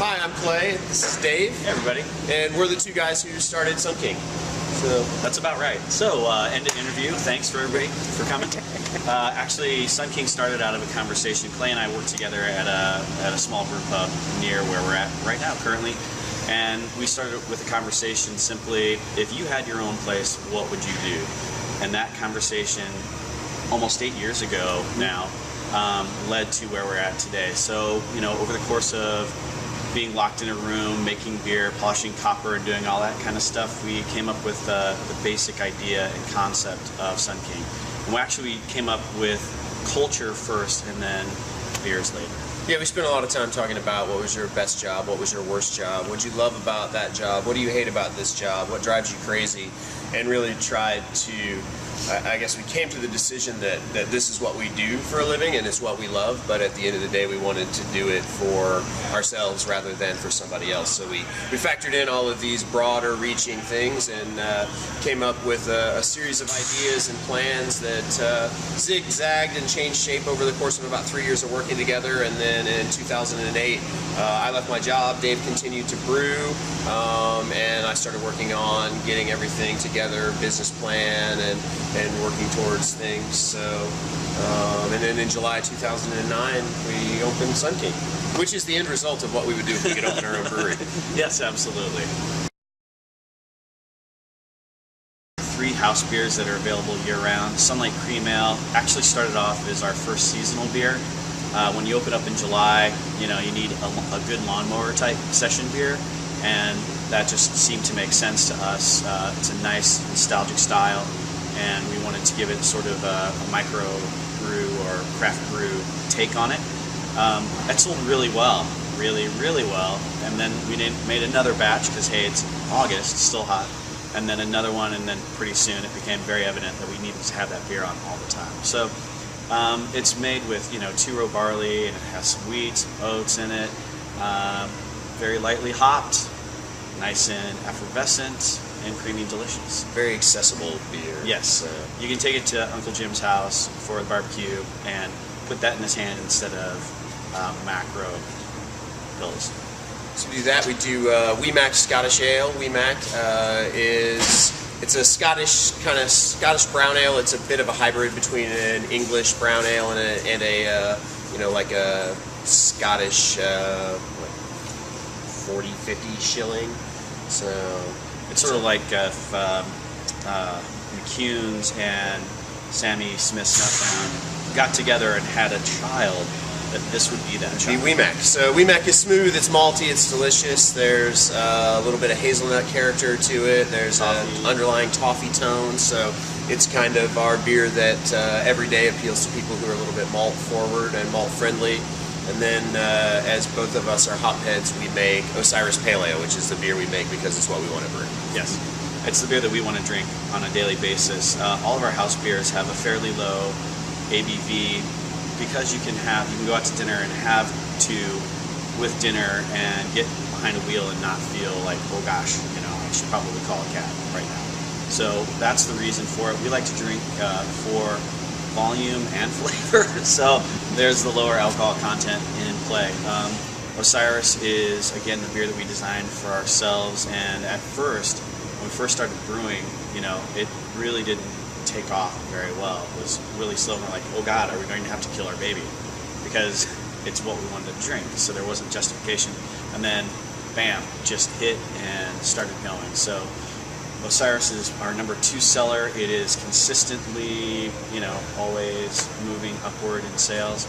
Hi, I'm Clay. This is Dave. Hey, everybody. And we're the two guys who started Sun King. So that's about right. So, end of interview. Thanks for everybody for coming. Actually, Sun King started out of a conversation. Clay and I worked together at a small brew pub near where we're at right now, currently. And we started with a conversation simply, if you had your own place, what would you do? And that conversation, almost 8 years ago now, led to where we're at today. So, you know, over the course of being locked in a room, making beer, polishing copper, and doing all that kind of stuff, we came up with the basic idea and concept of Sun King. And we actually came up with culture first and then beers later. Yeah, we spent a lot of time talking about what was your best job, what was your worst job, what you love about that job, what do you hate about this job, what drives you crazy, and really tried to, I guess we came to the decision that this is what we do for a living and it's what we love, but at the end of the day we wanted to do it for ourselves rather than for somebody else. So we factored in all of these broader reaching things and came up with a series of ideas and plans that zigzagged and changed shape over the course of about 3 years of working together. And then in 2008 I left my job, Dave continued to brew, and I started working on getting everything together, business plan and working towards things. So, and then in July 2009, we opened Sun King, which is the end result of what we would do if we could open our own brewery. Yes, absolutely. 3 house beers that are available year-round. Sunlight Cream Ale actually started off as our first seasonal beer. When you open up in July, you know, you need a good lawnmower type session beer, and that just seemed to make sense to us. It's a nice nostalgic style, and we wanted to give it sort of a micro brew or craft brew take on it. That sold really well, really well. And then we made another batch because, hey, it's August, it's still hot. And then another one, and then pretty soon it became very evident that we needed to have that beer on all the time. So it's made with, you know, 2-row barley, and it has some wheat, some oats in it, very lightly hopped, nice and effervescent, and creamy delicious. Very accessible beer. Yes. You can take it to Uncle Jim's house for the barbecue and put that in his hand instead of macro pills. So we do that. We do Weemac Scottish Ale. Weemac it's a Scottish brown ale. It's a bit of a hybrid between an English brown ale and a you know, like a Scottish 40-50 shilling. So it's sort of like if McCune's and Sammy Smith's Nutdown got together and had a child, that this would be that child. Be Weemac. So Weemac is smooth, it's malty, it's delicious. There's a little bit of hazelnut character to it. There's an underlying toffee tone. So it's kind of our beer that every day appeals to people who are a little bit malt forward and malt friendly. And then, as both of us are hopheads, we make Osiris Pale Ale, which is the beer we make because it's what we want to brew. Yes, it's the beer that we want to drink on a daily basis. All of our house beers have a fairly low ABV because you can go out to dinner and have 2 with dinner and get behind a wheel and not feel like, oh gosh, you know, I should probably call a cab right now. So that's the reason for it. We like to drink for volume and flavor, so there's the lower alcohol content in play. Osiris is, again, the beer that we designed for ourselves, and at first, when we first started brewing, you know, it really didn't take off very well. It was really slow, and we're like, oh God, are we going to have to kill our baby? Because it's what we wanted to drink, so there wasn't justification. And then, bam, just hit and started going. So Osiris is our number 2 seller. It is consistently, you know, always moving upward in sales.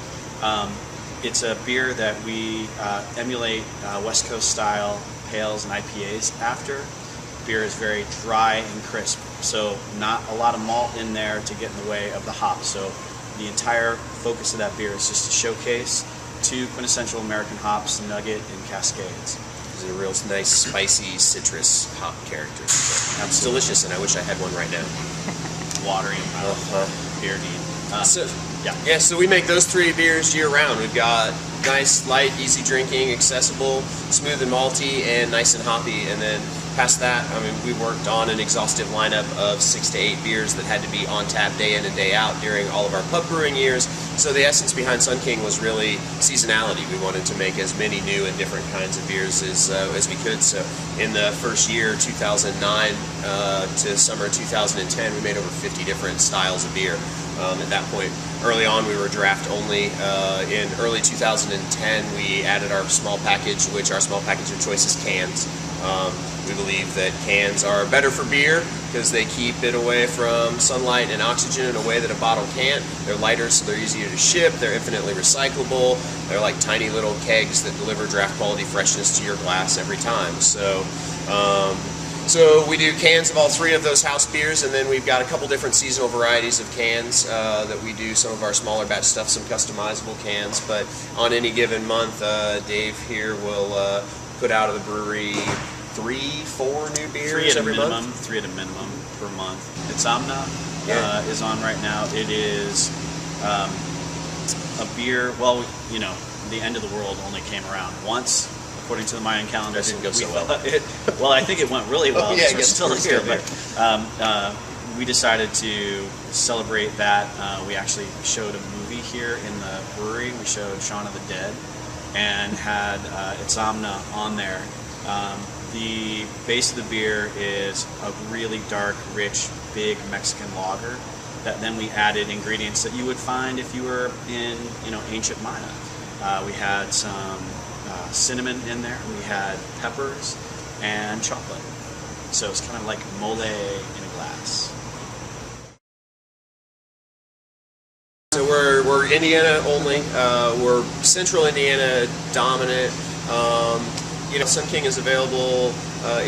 It's a beer that we emulate West Coast style pales and IPAs after. The beer is very dry and crisp, so not a lot of malt in there to get in the way of the hop. So the entire focus of that beer is just to showcase 2 quintessential American hops, Nugget and Cascades. It's a real nice, spicy, citrus hop character. It's delicious, and I wish I had one right now. Watery and beer need. Yeah, so we make those 3 beers year-round. We've got nice, light, easy drinking, accessible, smooth and malty, and nice and hoppy. And then Past that, I mean, we worked on an exhaustive lineup of 6 to 8 beers that had to be on tap day in and day out during all of our pub brewing years. So the essence behind Sun King was really seasonality. We wanted to make as many new and different kinds of beers as we could. So in the first year, 2009 to summer 2010, we made over 50 different styles of beer. At that point, early on, we were draft only. In early 2010, we added our small package, which our small package of choice is cans. We believe that cans are better for beer because they keep it away from sunlight and oxygen in a way that a bottle can't. They're lighter, so they're easier to ship. They're infinitely recyclable. They're like tiny little kegs that deliver draft quality freshness to your glass every time. So we do cans of all 3 of those house beers, and then we've got a couple different seasonal varieties of cans that we do some of our smaller batch stuff, some customizable cans. But on any given month, Dave here will put out of the brewery 3-4 new beers every month. 3 at a minimum per month. Insomnia is on right now. It is a beer. Well, you know, the end of the world only came around once, according to the Mayan calendar. That didn't go so well. Well, I think it went really well. Oh, yeah, we're still here. But we decided to celebrate that. We actually showed a movie here in the brewery. We showed Shaun of the Dead and had Insomnia on there. The base of the beer is a really dark, rich, big Mexican lager that then we added ingredients that you would find if you were in, you know, ancient Maya. We had some cinnamon in there, we had peppers, and chocolate. So it's kind of like mole in a glass. So we're Indiana only. We're Central Indiana dominant. You know, Sun King is available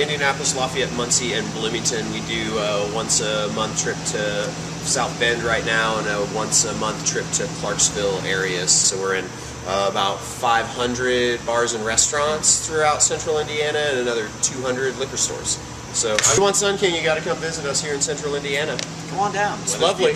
Indianapolis, Lafayette, Muncie, and Bloomington. We do once a month trip to South Bend right now, and a once a month trip to Clarksville areas. So we're in about 500 bars and restaurants throughout Central Indiana, and another 200 liquor stores. So if you want Sun King, you got to come visit us here in Central Indiana. Come on down. It's lovely.